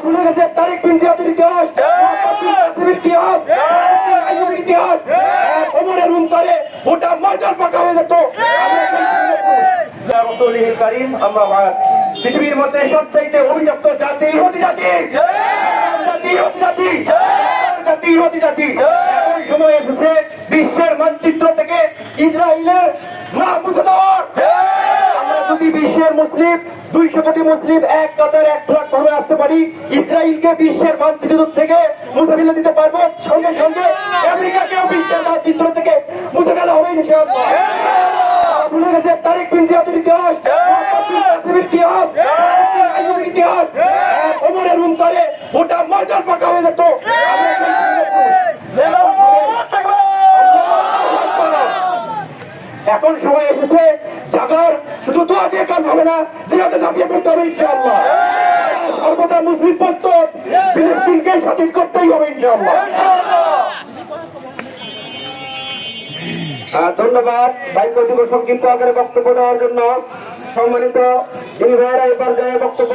ভুলে গেছে তারেক বিন জিয়াদের ইতিহাস, ইতিহাস, ইতিহাস। ওমরের রুমকারে গোটা ময়দান ফাঁকা হয়ে যেত। পৃথিবীর মধ্যে সবচাইতে অভিযুক্ত জাতি ইহুদি জাতি, জাতি। এখন সময় এসেছে বিশ্বের মানচিত্র থেকে ইসরায়েলের নাম মুছে দেওয়ার। আমরা যদি বিশ্বের মুসলিম 200 কোটি মুসলিম এক কাতার এক প্ল্যাটফর্মে আসতে পারি, ইসরায়েলকে বিশ্বের মানচিত্র থেকে মুছে ফেলে দিতে পারবো। সঙ্গে সঙ্গে আমেরিকাকেও বিশ্বের মানচিত্র থেকে মুছে ফেলা হবে ইনশাআল্লাহ। ভুলে গেছে তারেক বিন জিয়াদের ইতিহাস, ইতিহাস, ইতিহাস। ওমরের রুমকারে গোটা ময়দান ফাঁকা হয়ে যেত। এখন সময় এসেছে জাগার, শুধু দোয়া দিয়ে কাজ হবে না, জিহাদে ঝাঁপিয়ে পড়তে হবে ইনশাআল্লাহ। সর্বদা মুসলিম প্রস্তুত, ফিলিস্তিনকে সঠিক করতেই হবে ইনশাআল্লাহ। ধন্যবাদ ভাই কর্তৃক সংক্ষিপ্ত আকারে বক্তব্য দেওয়ার জন্য। সম্মানিত এই ভাইয়েরা এই পর্যায়ে বক্তব্য